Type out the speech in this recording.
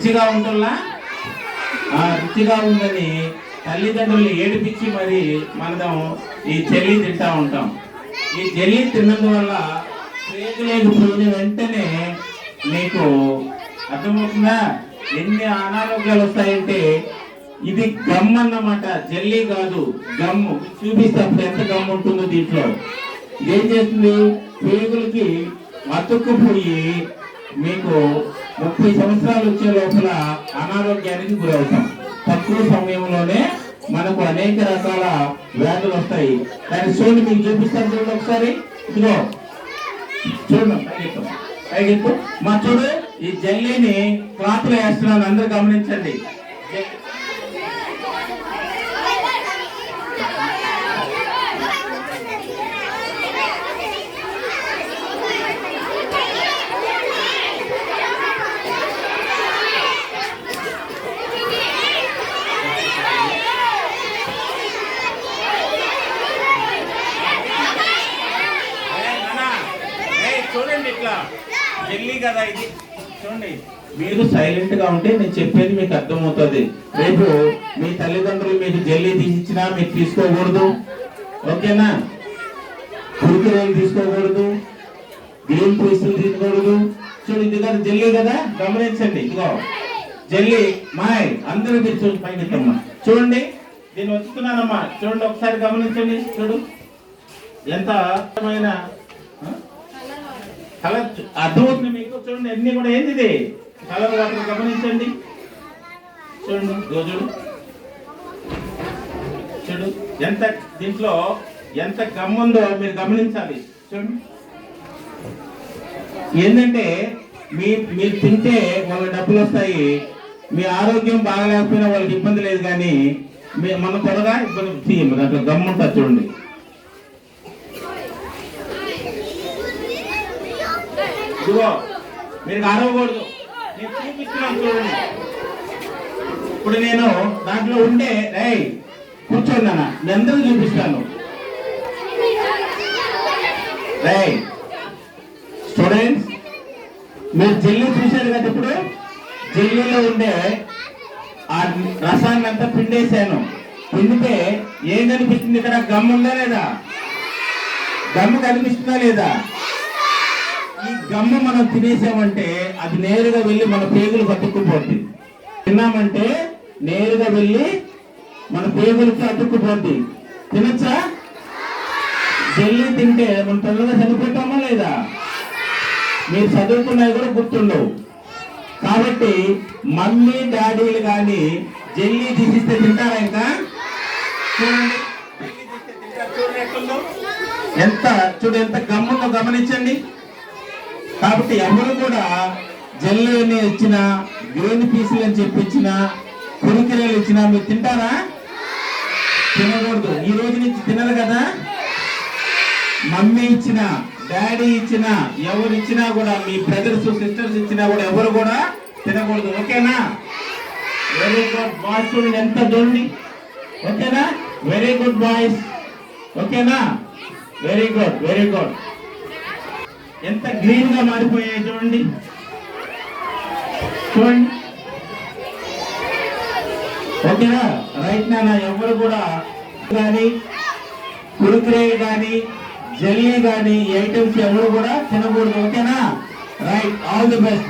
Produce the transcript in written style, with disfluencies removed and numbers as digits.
రుచిగా ఉంటుందా? రుచిగా ఉందని తల్లిదండ్రులు ఏడిపించి మరి మనం ఈ జెల్లీ తింటా ఉంటాం. ఈ జెల్లీ తిన్నందువల్ల పేగులేని పోయిన వెంటనే మీకు అర్థమవుతుందా ఎన్ని అనారోగ్యాలు వస్తాయంటే? ఇది గమ్ అన్నమాట, జెల్లీ కాదు, గమ్ము. చూపిస్తే అప్పుడు ఎంత గమ్ ఉంటుందో దీంట్లో. ఏం చేస్తుంది? పేగులకి అతుక్కుపోయి మీకు 30 సంవత్సరాలు వచ్చే లోపల అనారోగ్యానికి గురవుతాం. తక్కువ సమయంలోనే మనకు అనేక రకాల వ్యాధులు వస్తాయి. దాన్ని చూడండి, మీకు చూపిస్తాను చూడండి ఒకసారి. ఇదిగో చూడండి, పైకెత్తు మా చూడు. ఈ జెల్లీని క్లాత్ లో వేస్తున్నాను, అందరూ గమనించండి. చూడండి, ఇట్లా జెల్లీ కదా ఇది. చూడండి, మీరు సైలెంట్ గా ఉంటే నేను చెప్పేది మీకు అర్థమవుతుంది. రేపు మీ తల్లిదండ్రులు మీకు జెల్లీ తీసిచ్చినా మీరు తీసుకోకూడదు, ఓకేనా? కురుకురేలు తీసుకోకూడదు, గ్రీన్ పీసులు తీసుకోకూడదు. చూడు, ఇది కదా జెల్లీ కదా, గమనించండి. ఇదిగో జెల్లీ మాయ్, అందరూ మీరు చూసి పైన చూడండి. నేను వచ్చుతున్నానమ్మా, చూడండి ఒకసారి గమనించండి. చూడు ఎంత అర్థమైన కలర్ అర్థమవుతుంది మీకు. చూడండి అన్ని కూడా ఏంది ఇది కలర్ వాటర్, గమనించండి. చూడండి రోజులు, చూడు ఎంత దీంట్లో ఎంత గమ్ముందో మీరు గమనించాలి. చూడండి, ఏంటంటే మీరు తింటే వాళ్ళకి డబ్బులు వస్తాయి, మీ ఆరోగ్యం బాగలేకపోయినా వాళ్ళకి ఇబ్బంది లేదు. కానీ మన త్వరగా ఇబ్బంది దాంట్లో గమ్ము ఉంటుంది. చూడండి, ఇదిగో మీరు అరవకూడదు, నేను చూపిస్తున్నాను చూడండి. ఇప్పుడు నేను దాంట్లో ఉంటే రై కూర్చోండి అన్న, నేను అందరూ చూపిస్తాను. రై స్టూడెంట్స్, మీరు జెల్లీ చూశారు కదా. ఇప్పుడు జెల్లీలో ఉండే ఆ రసాన్ని అంతా పిండేశాను. పిండితే ఏం కనిపిస్తుంది? ఇక్కడ గమ్ ఉందా లేదా? గమ్ము కనిపిస్తుందా లేదా? ఈ గమ్ము మనం తినేసామంటే అది నేరుగా వెళ్ళి మన పేగులు అతుక్కుపోద్ది. తిన్నామంటే నేరుగా వెళ్ళి మన పేగులకి అతుక్కుపోద్ది. తినచ్చా? జెల్లీ తింటే మనం తొందరగా చనిపోతామా లేదా? మీరు చదువుకున్నవి కూడా గుర్తుండవు. కాబట్టి మమ్మీ డాడీలు కానీ జెల్లీ తీసిస్తే తింటారా? ఇంకా చూడండి, ఎంత ఎంత గమ్ముందో గమనించండి. కాబట్టి ఎవరు కూడా జెల్లీ ఇచ్చిన, గ్రీన్ పీసులు అని చెప్పించిన, కురుకురేలు ఇచ్చినా మీరు తింటారా? తినకూడదు. ఈ రోజు నుంచి తినరు కదా. మమ్మీ ఇచ్చిన, డాడీ ఇచ్చిన, ఎవరు ఇచ్చినా కూడా, మీ బ్రదర్స్ సిస్టర్స్ ఇచ్చినా కూడా ఎవరు కూడా తినకూడదు, ఓకేనా? వెరీ గుడ్ బాయ్స్, చూడండి ఎంత చూడండి, ఓకేనా? వెరీ గుడ్ బాయ్స్, ఓకేనా? Very good, very good. ఎంత గ్రీన్ గా మారిపోయాయి చూడండి, చూడండి, ఓకేనా? రైట్ నాన్న, ఎవరు కూడా కానీ కురుకురే కానీ జెల్లీ కానీ ఐటమ్స్ ఎవరు కూడా తినకూడదు, ఓకేనా? Right, all the best.